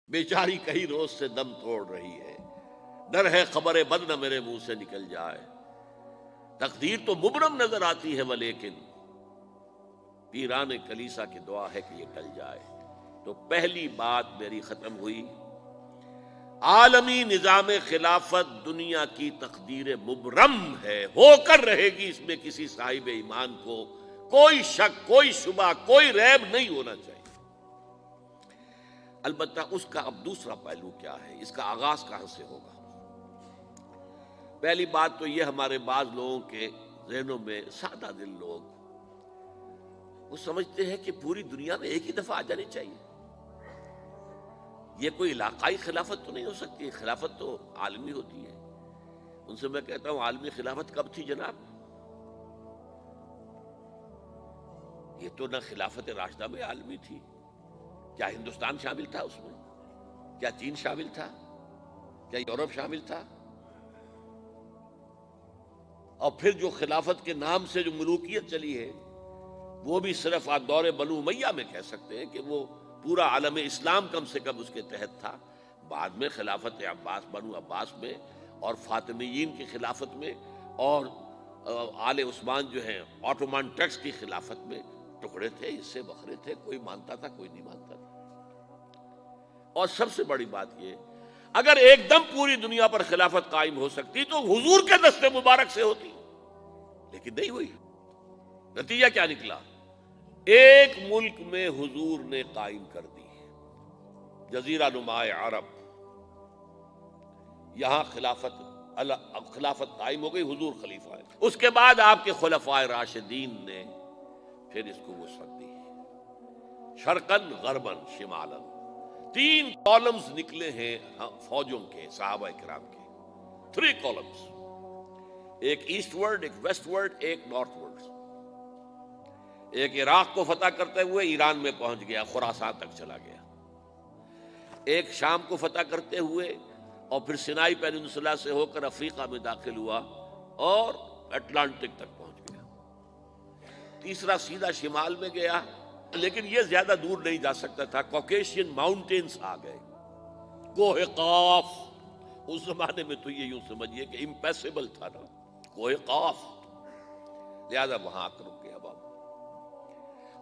بیچاری کئی روز سے دم توڑ رہی ہے، ڈر ہے خبر بد نہ میرے منہ سے نکل جائے۔ تقدیر تو مبرم نظر آتی ہے ولیکن پیران کلیسا کی دعا ہے کہ یہ ٹل جائے۔ تو پہلی بات میری ختم ہوئی، عالمی نظام خلافت دنیا کی تقدیر مبرم ہے، ہو کر رہے گی، اس میں کسی صاحب ایمان کو کوئی شک، کوئی شبہ، کوئی ریب نہیں ہونا چاہیے۔ البتہ اس کا اب دوسرا پہلو کیا ہے، اس کا آغاز کہاں سے ہوگا؟ پہلی بات تو یہ، ہمارے بعض لوگوں کے ذہنوں میں، سادہ دل لوگ وہ سمجھتے ہیں کہ پوری دنیا میں ایک ہی دفعہ آ جانی چاہیے۔ یہ کوئی علاقائی خلافت تو نہیں ہو سکتی، خلافت تو عالمی ہوتی ہے۔ ان سے میں کہتا ہوں، عالمی خلافت کب تھی جناب؟ یہ تو نہ خلافت راشدہ میں عالمی تھی، کیا ہندوستان شامل تھا اس میں؟ کیا چین شامل تھا؟ کیا یورپ شامل تھا؟ اور پھر جو خلافت کے نام سے جو ملوکیت چلی ہے، وہ بھی صرف آپ دور بنو امیہ میں کہہ سکتے ہیں کہ وہ پورا عالم اسلام کم سے کم اس کے تحت تھا۔ بعد میں خلافت عباس، بنو عباس میں، اور فاطمیین کی خلافت میں، اور آل عثمان جو ہیں آٹومان ٹرکس کی خلافت میں ٹکڑے تھے، حصے بکھرے تھے، کوئی مانتا تھا، کوئی نہیں مانتا تھا۔ اور سب سے بڑی بات یہ، اگر ایک دم پوری دنیا پر خلافت قائم ہو سکتی تو حضور کے دست مبارک سے ہوتی، لیکن نہیں ہوئی۔ نتیجہ کیا نکلا؟ ایک ملک میں حضور نے قائم کر دی، جزیرہ نما عرب، یہاں خلافت قائم ہو گئی، حضور خلیفہ ہے۔ اس کے بعد آپ کے خلفائے راشدین نے پھر اس کو وسعت دی، شرقاً غرباً شمالاً۔ 3 کالمز نکلے ہیں فوجوں کے، صحابہ کرام کے، 3 کالمز، ایک ایسٹ ورڈ، ایک ویسٹ ورڈ، ایک نارتھ ورڈ۔ ایک عراق کو فتح کرتے ہوئے ایران میں پہنچ گیا، خراسان تک چلا گیا۔ ایک شام کو فتح کرتے ہوئے اور پھر سینائی پیننسولا سے ہو کر افریقہ میں داخل ہوا اور اٹلانٹک تک پہنچ گیا۔ تیسرا سیدھا شمال میں گیا، لیکن یہ زیادہ دور نہیں جا سکتا تھا، کوکیشین ماؤنٹینز آ گئے، کوہ قاف۔ اس زمانے میں تو یہ یوں سمجھیے کہ امپیسیبل تھا نا، کوہ قاف، لہذا وہاں آ کر رک گیا۔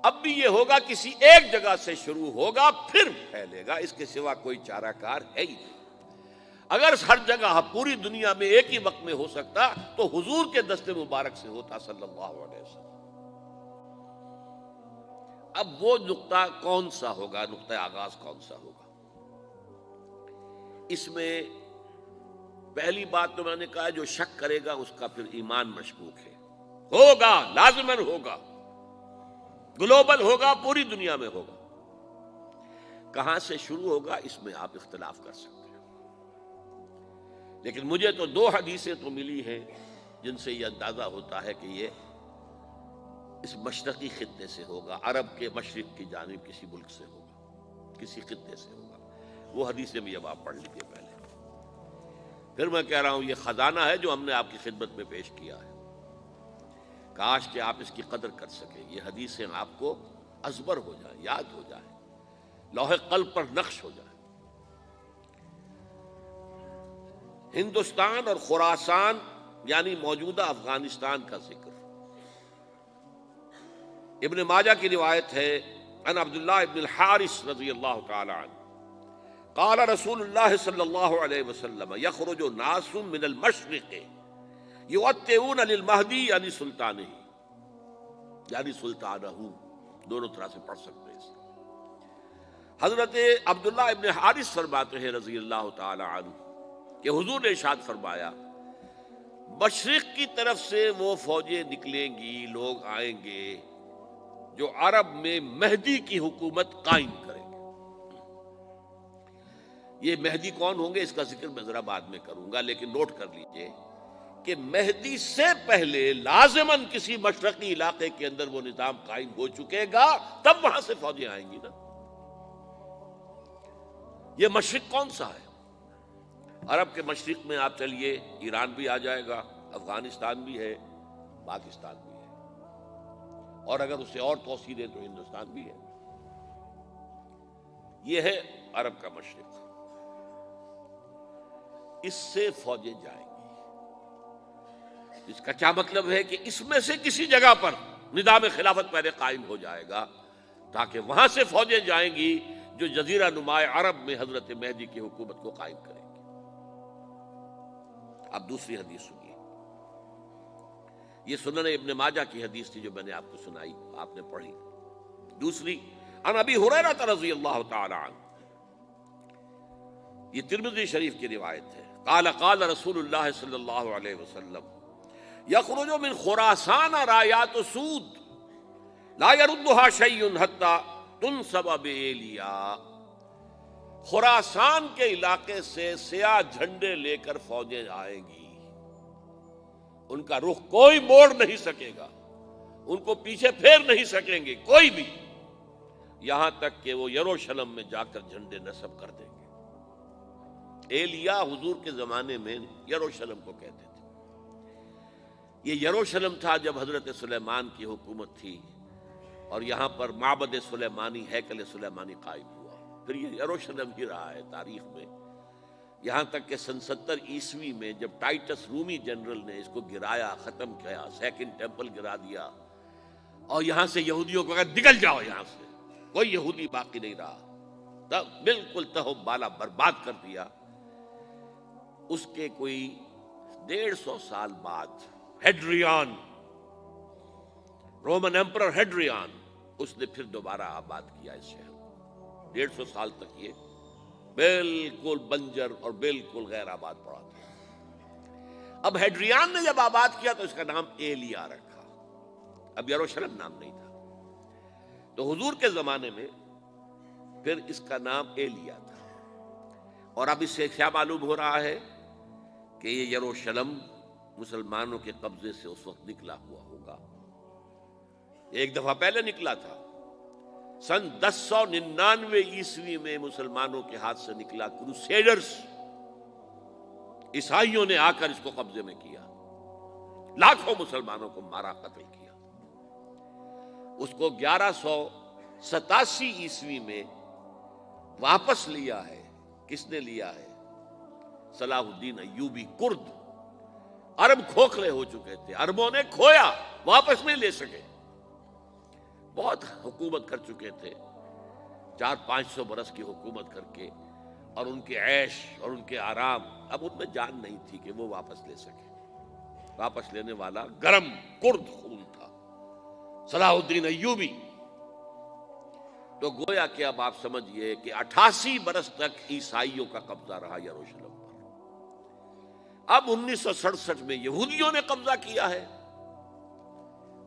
اب بھی یہ ہوگا، کسی ایک جگہ سے شروع ہوگا پھر پھیلے گا، اس کے سوا کوئی چارہ کار ہے ہی نہیں۔ اگر ہر جگہ پوری دنیا میں ایک ہی وقت میں ہو سکتا تو حضور کے دست مبارک سے ہوتا صلی اللہ علیہ وسلم۔ اب وہ نقطہ کون سا ہوگا، نقطہ آغاز کون سا ہوگا؟ اس میں پہلی بات تو میں نے کہا، جو شک کرے گا اس کا پھر ایمان مشکوک ہے۔ ہوگا، لازماً ہوگا، گلوبل ہوگا، پوری دنیا میں ہوگا۔ کہاں سے شروع ہوگا اس میں آپ اختلاف کر سکتے ہیں، لیکن مجھے تو 2 حدیثیں تو ملی ہیں جن سے یہ اندازہ ہوتا ہے کہ یہ اس مشرقی خطے سے ہوگا، عرب کے مشرق کی جانب کسی ملک سے ہوگا، کسی خطے سے ہوگا۔ وہ حدیثیں بھی اب آپ پڑھ لیجیے پہلے۔ پھر میں کہہ رہا ہوں، یہ خزانہ ہے جو ہم نے آپ کی خدمت میں پیش کیا ہے، کاش کہ آپ اس کی قدر کر سکیں، یہ حدیثیں آپ کو ازبر ہو جائیں، یاد ہو جائیں، لوح قلب پر نقش ہو جائیں۔ ہندوستان اور خراسان یعنی موجودہ افغانستان کا ذکر ابن ماجہ کی روایت ہے، عن عبداللہ ابن الحارث رضی اللہ تعالی عنہ قال رسول اللہ صلی اللہ علیہ وسلم یخرج ناس من المشرق یؤتئون للمہدی یعنی سلطانہ، یعنی سلطانہ، دونوں طرح سے پڑھ سکتے ہیں۔ حضرت عبداللہ ابن حارث فرماتے ہیں رضی اللہ تعالی عنہ کہ حضور نے ارشاد فرمایا، مشرق کی طرف سے وہ فوجیں نکلیں گی، لوگ آئیں گے جو عرب میں مہدی کی حکومت قائم کریں گے۔ یہ مہدی کون ہوں گے اس کا ذکر میں ذرا بعد میں کروں گا، لیکن نوٹ کر لیجئے کہ مہدی سے پہلے لازماً کسی مشرقی علاقے کے اندر وہ نظام قائم ہو چکے گا، تب وہاں سے فوجیں آئیں گی نا۔ یہ مشرق کون سا ہے؟ عرب کے مشرق میں آپ چلیے، ایران بھی آ جائے گا، افغانستان بھی ہے، پاکستان بھی ہے، اور اگر اسے اور توسیع دیں تو ہندوستان بھی ہے۔ یہ ہے عرب کا مشرق، اس سے فوجیں جائیں گی۔ اس کا کیا مطلب ہے کہ اس میں سے کسی جگہ پر نظام خلافت پہلے قائم ہو جائے گا، تاکہ وہاں سے فوجیں جائیں گی جو جزیرہ نما عرب میں حضرت مہدی کی حکومت کو قائم کریں گی۔ اب دوسری حدیث سنیے، یہ سنن ابن ماجہ کی حدیث تھی جو میں نے آپ کو سنائی، آپ نے پڑھی۔ دوسری، عن ابی ہریرہ رضی اللہ تعالی عنہ، یہ ترمذی شریف کی روایت ہے، قال قال رسول اللہ صلی اللہ علیہ وسلم یخرج من خراسان رایات سود لا يردها شیء حتی تنصب بإیلیا، خراسان کے علاقے سے سیاہ جھنڈے لے کر فوجیں آئیں گی، ان کا رخ کوئی موڑ نہیں سکے گا، ان کو پیچھے پھیر نہیں سکیں گے کوئی بھی، یہاں تک کہ وہ یروشلم میں جا کر جھنڈے نصب کر دیں گے۔ ایلیا حضور کے زمانے میں یروشلم کو کہتے تھے۔ یہ یروشلم تھا جب حضرت سلیمان کی حکومت تھی، اور یہاں پر معبد سلیمانی، ہیکل سلیمانی قائم ہوا، پھر یہ یروشلم ہی رہا ہے تاریخ میں، یہاں تک کہ سن 70 عیسوی میں جب ٹائٹس رومی جنرل نے اس کو گرایا، ختم کیا، سیکنڈ ٹیمپل گرا دیا، اور یہاں سے یہودیوں کو کہا نکل جاؤ یہاں سے، کوئی یہودی باقی نہیں رہا، تب بالکل تہو بالا برباد کر دیا۔ اس کے کوئی 150 سال بعد ہیڈریان، رومن ایمپرر ہیڈریان، اس نے پھر دوبارہ آباد کیا اس شہر کو۔ 150 سال تک یہ بالکل بنجر اور بالکل غیر آباد پڑا تھا۔ اب ہیڈریان نے جب آباد کیا تو اس کا نام ایلیا رکھا، اب یروشلم نام نہیں تھا، تو حضور کے زمانے میں پھر اس کا نام ایلیا تھا۔ اور اب اس سے کیا معلوم ہو رہا ہے کہ یہ یروشلم مسلمانوں کے قبضے سے اس وقت نکلا ہوا ہوگا، ایک دفعہ پہلے نکلا تھا، سن 1099 عیسوی میں مسلمانوں کے ہاتھ سے نکلا، کروسیڈرز عیسائیوں نے آ کر اس کو قبضے میں کیا، لاکھوں مسلمانوں کو مارا، قتل کیا۔ اس کو 1187 عیسوی میں واپس لیا ہے، کس نے لیا ہے؟ صلاح الدین ایوبی، کرد، عرب کھوکھلے ہو چکے تھے، عربوں نے کھویا، واپس نہیں لے سکے، بہت حکومت کر چکے تھے، 400-500 برس کی حکومت کر کے، اور ان کے عیش اور ان کے آرام، اب ان میں جان نہیں تھی کہ وہ واپس لے سکے۔ واپس لینے والا گرم کرد خون تھا، صلاح الدین ایوبی۔ تو گویا کہ اب آپ سمجھئے کہ 88 برس تک عیسائیوں کا قبضہ رہا یروشلم پر۔ اب 1967 میں یہودیوں نے قبضہ کیا ہے،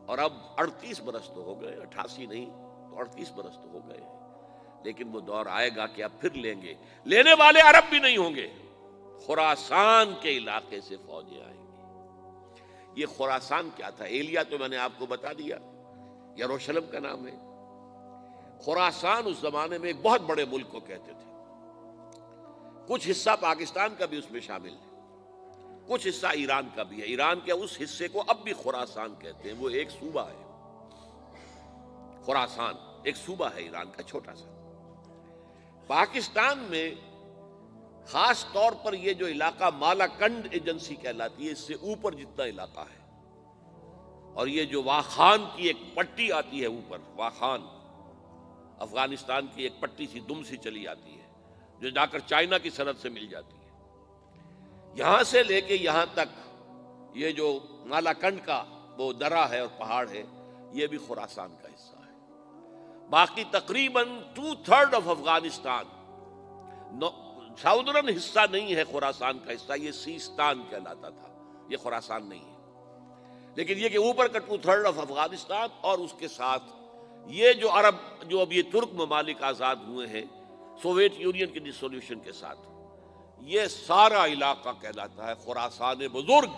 اور اب 38 برس تو ہو گئے، 88 نہیں تو 38 برس تو ہو گئے، لیکن وہ دور آئے گا کہ اب پھر لیں گے، لینے والے عرب بھی نہیں ہوں گے، خراسان کے علاقے سے فوجیں آئیں گی۔ یہ خراسان کیا تھا؟ ایلیا تو میں نے آپ کو بتا دیا، یروشلم کا نام ہے۔ خراسان اس زمانے میں ایک بہت بڑے ملک کو کہتے تھے، کچھ حصہ پاکستان کا بھی اس میں شامل ہے، کچھ حصہ ایران کا بھی ہے، ایران کے اس حصے کو اب بھی خراسان کہتے ہیں، وہ ایک صوبہ ہے، خراسان ایک صوبہ ہے ایران کا چھوٹا سا۔ پاکستان میں خاص طور پر یہ جو علاقہ مالا کنڈ ایجنسی کہلاتی ہے، اس سے اوپر جتنا علاقہ ہے، اور یہ جو واخان کی ایک پٹی آتی ہے اوپر، واخان افغانستان کی ایک پٹی سی دم سی چلی آتی ہے جو جا کر چائنا کی سرحد سے مل جاتی ہے، یہاں سے لے کے یہاں تک یہ جو مالا کنڈ کا وہ درہ ہے اور پہاڑ ہے، یہ بھی خراسان کا حصہ ہے۔ باقی تقریباً 2/3 آف افغانستان ساؤدرن حصہ نہیں ہے خراسان کا حصہ، یہ سیستان کہلاتا تھا، یہ خراسان نہیں ہے، لیکن یہ کہ اوپر کا 2/3 آف افغانستان، اور اس کے ساتھ یہ جو عرب، جو اب یہ ترک ممالک آزاد ہوئے ہیں سوویت یونین کی ڈسولوشن کے ساتھ، یہ سارا علاقہ کہلاتا ہے خراسان بزرگ،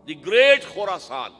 دی گریٹ خراسان۔